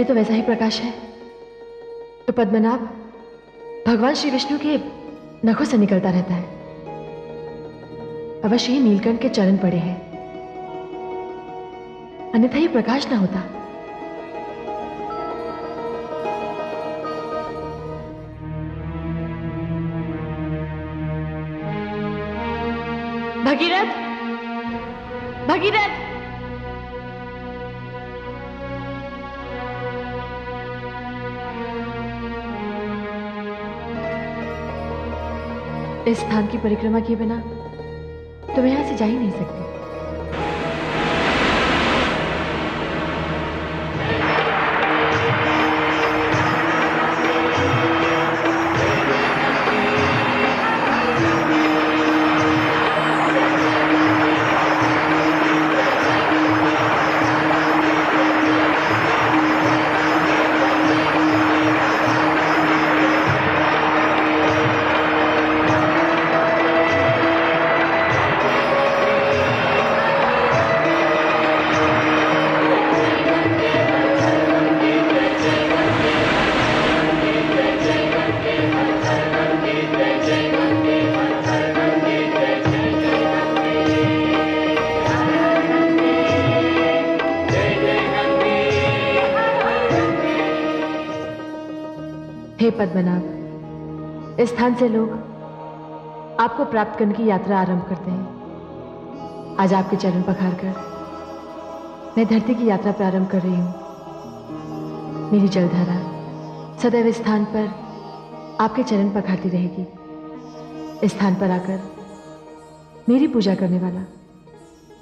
तो वैसा ही प्रकाश है तो पद्मनाभ भगवान श्री विष्णु के नखों से निकलता रहता है। अवश्य ही नीलकंठ के चरण पड़े हैं, अन्यथा ये प्रकाश ना होता। भगीरथ, भगीरथ, इस स्थान की परिक्रमा किए बिना तो मैं यहां से जा ही नहीं सकती। हे पद्मनाभ, इस स्थान से लोग आपको प्राप्त करने की यात्रा आरंभ करते हैं। आज आपके चरण पखार कर मैं धरती की यात्रा प्रारंभ कर रही हूं। मेरी जलधारा सदैव इस स्थान पर आपके चरण पखारती रहेगी। इस स्थान पर आकर मेरी पूजा करने वाला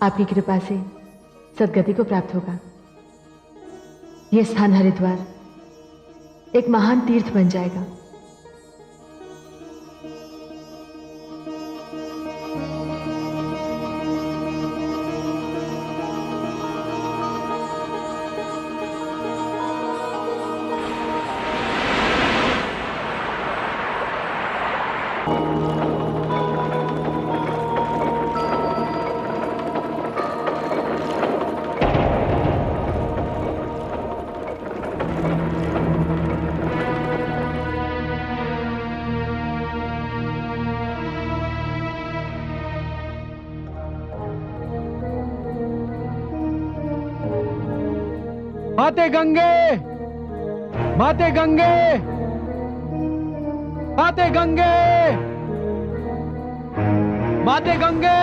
आपकी कृपा से सद्गति को प्राप्त होगा। यह स्थान हरिद्वार एक महान तीर्थ बन जाएगा। माते गंगे, माते गंगे, माते गंगे, माते गंगे,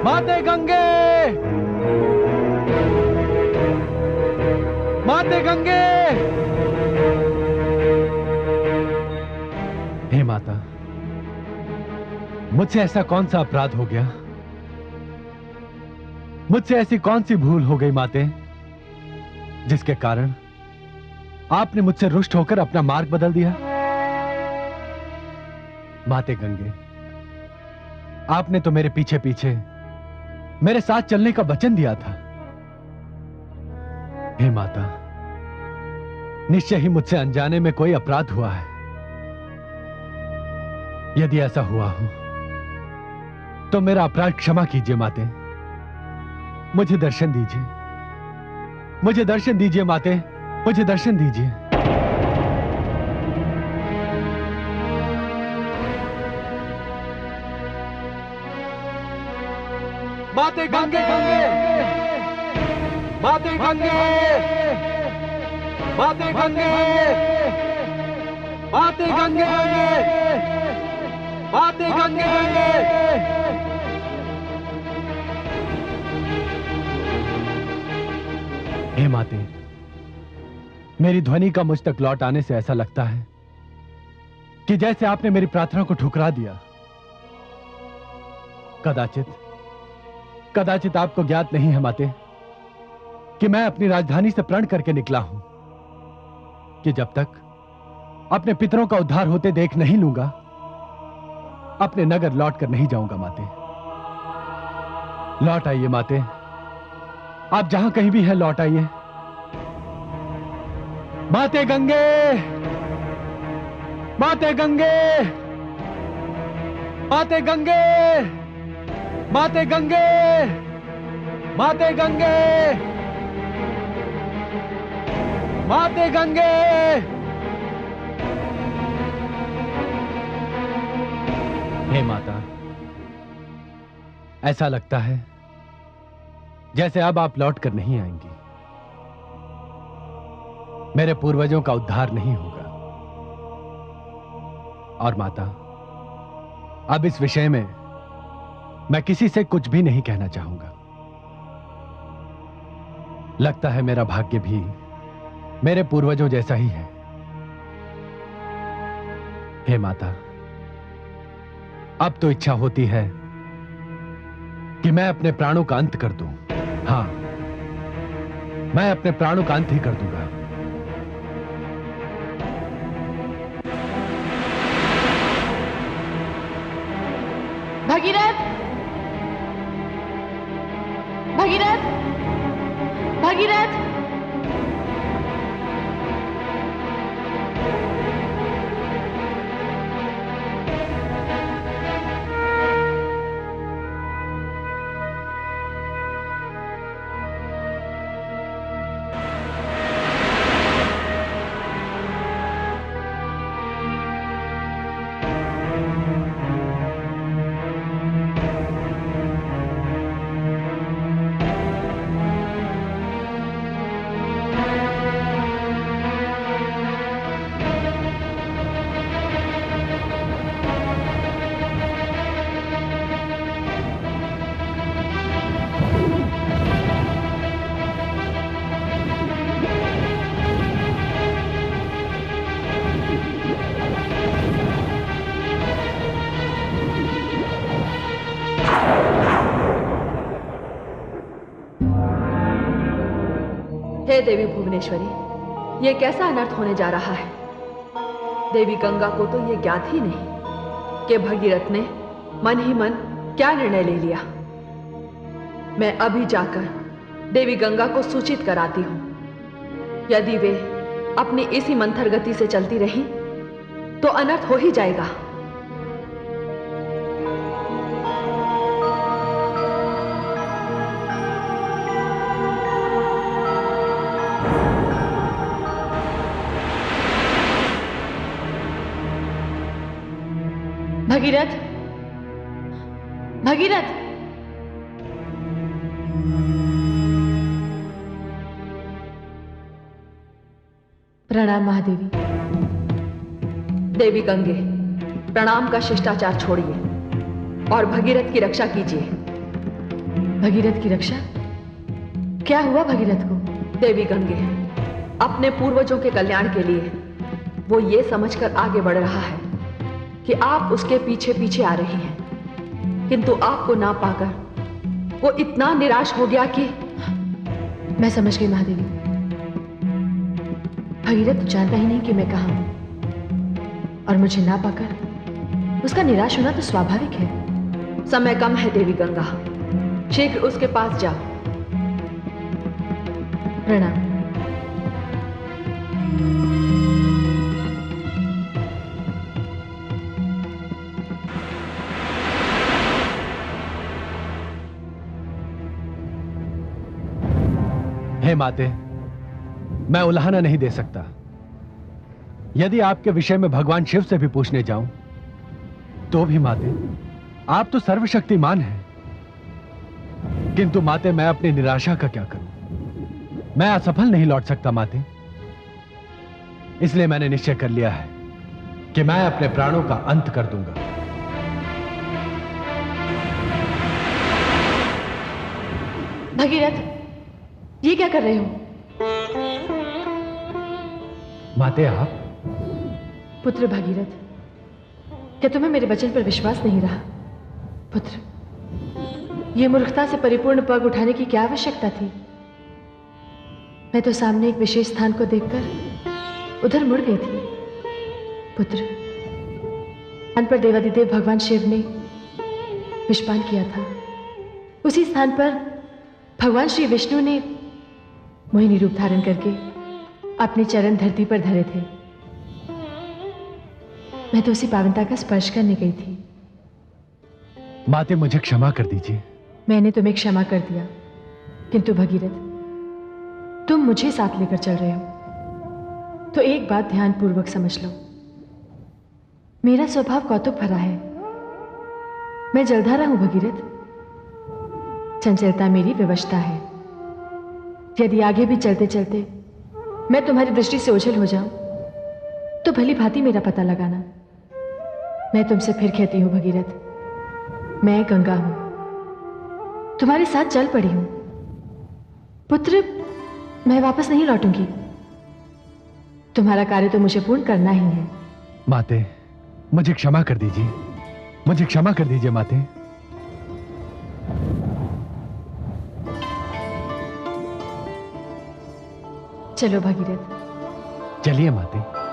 माते गंगे, माते गंगे। हे माता, मुझसे ऐसा कौन सा अपराध हो गया, मुझसे ऐसी कौन सी भूल हो गई माते, जिसके कारण आपने मुझसे रुष्ट होकर अपना मार्ग बदल दिया। माते गंगे, आपने तो मेरे पीछे पीछे मेरे साथ चलने का वचन दिया था। हे माता, निश्चय ही मुझसे अनजाने में कोई अपराध हुआ है। यदि ऐसा हुआ हो तो मेरा अपराध क्षमा कीजिए माते। मुझे दर्शन दीजिए, मुझे दर्शन दीजिए माते, मुझे दर्शन दीजिए। माते गंगे, माते गंगे, माते गंगे, माते गंगे, माते गंगे। हे माते, मेरी ध्वनि का मुझ तक लौट आने से ऐसा लगता है कि जैसे आपने मेरी प्रार्थना को ठुकरा दिया। कदाचित आपको ज्ञात नहीं है माते कि मैं अपनी राजधानी से प्रण करके निकला हूं कि जब तक अपने पितरों का उद्धार होते देख नहीं लूंगा, अपने नगर लौट कर नहीं जाऊंगा। माते, लौट आइए माते, आप जहां कहीं भी हैं लौट आइए। माते गंगे, माते गंगे, माते गंगे, माते गंगे, माते गंगे, माते गंगे। हे माता, ऐसा लगता है जैसे अब आप लौट कर नहीं आएंगी। मेरे पूर्वजों का उद्धार नहीं होगा। और माता, अब इस विषय में मैं किसी से कुछ भी नहीं कहना चाहूंगा। लगता है मेरा भाग्य भी मेरे पूर्वजों जैसा ही है। हे माता, अब तो इच्छा होती है कि मैं अपने प्राणों का अंत कर दूं। हां, मैं अपने प्राणों का अंत ही कर दूंगा। भगीरथ, भगीरथ, भगीरथ। हे देवी भुवनेश्वरी, ये कैसा अनर्थ होने जा रहा है। देवी गंगा को तो ये ज्ञात ही नहीं कि भगीरथ ने मन ही मन क्या निर्णय ले लिया। मैं अभी जाकर देवी गंगा को सूचित कराती हूं। यदि वे अपनी इसी मंथर गति से चलती रही तो अनर्थ हो ही जाएगा। भगीरथ, भगीरथ। प्रणाम महादेवी। देवी गंगे, प्रणाम का शिष्टाचार छोड़िए और भगीरथ की रक्षा कीजिए। भगीरथ की रक्षा? क्या हुआ भगीरथ को? देवी गंगे, अपने पूर्वजों के कल्याण के लिए वो ये समझकर आगे बढ़ रहा है कि आप उसके पीछे पीछे आ रही हैं, किंतु आपको ना पाकर वो इतना निराश हो गया कि। मैं समझ गई महादेवी। भगीरथ तो जानता ही नहीं कि मैं कहां हूं, और मुझे ना पाकर उसका निराश होना तो स्वाभाविक है। समय कम है देवी गंगा, शीघ्र उसके पास जाओ। प्रणाम। हे माते, मैं उल्हाना नहीं दे सकता। यदि आपके विषय में भगवान शिव से भी पूछने जाऊं तो भी माते, आप तो सर्वशक्तिमान हैं। किंतु माते, मैं अपनी निराशा का क्या करूं? मैं असफल नहीं लौट सकता माते। इसलिए मैंने निश्चय कर लिया है कि मैं अपने प्राणों का अंत कर दूंगा। भगीरथ, ये क्या कर रहे हो? माते, आप? पुत्र भगीरथ, क्या तुम्हें मेरे वचन पर विश्वास नहीं रहा? पुत्र, ये मूर्खता से परिपूर्ण पग उठाने की क्या आवश्यकता थी? मैं तो सामने एक विशेष स्थान को देखकर उधर मुड़ गई थी। पुत्र, अंत पर देवादिदेव भगवान शिव ने विषपान किया था। उसी स्थान पर भगवान श्री विष्णु ने मोहिनी रूप धारण करके अपने चरण धरती पर धरे थे। मैं तो उसी पावनता का स्पर्श करने गई थी। माते, मुझे क्षमा कर दीजिए। मैंने तुम्हें क्षमा कर दिया, किंतु भगीरथ, तुम मुझे साथ लेकर चल रहे हो। तो एक बात ध्यानपूर्वक समझ लो। मेरा स्वभाव कौतुक भरा है। मैं जलधारा हूं भगीरथ। चंचलता मेरी विवशता है। यदि आगे भी चलते चलते मैं तुम्हारी दृष्टि से ओझल हो जाऊं तो भली भांति मेरा पता लगाना। मैं तुमसे फिर कहती हूं भगीरथ, मैं गंगा हूं, तुम्हारे साथ चल पड़ी हूं। पुत्र, मैं वापस नहीं लौटूंगी। तुम्हारा कार्य तो मुझे पूर्ण करना ही है। माते, मुझे क्षमा कर दीजिए, मुझे क्षमा कर दीजिए माते। चलो भगीरथ। चलिए माते।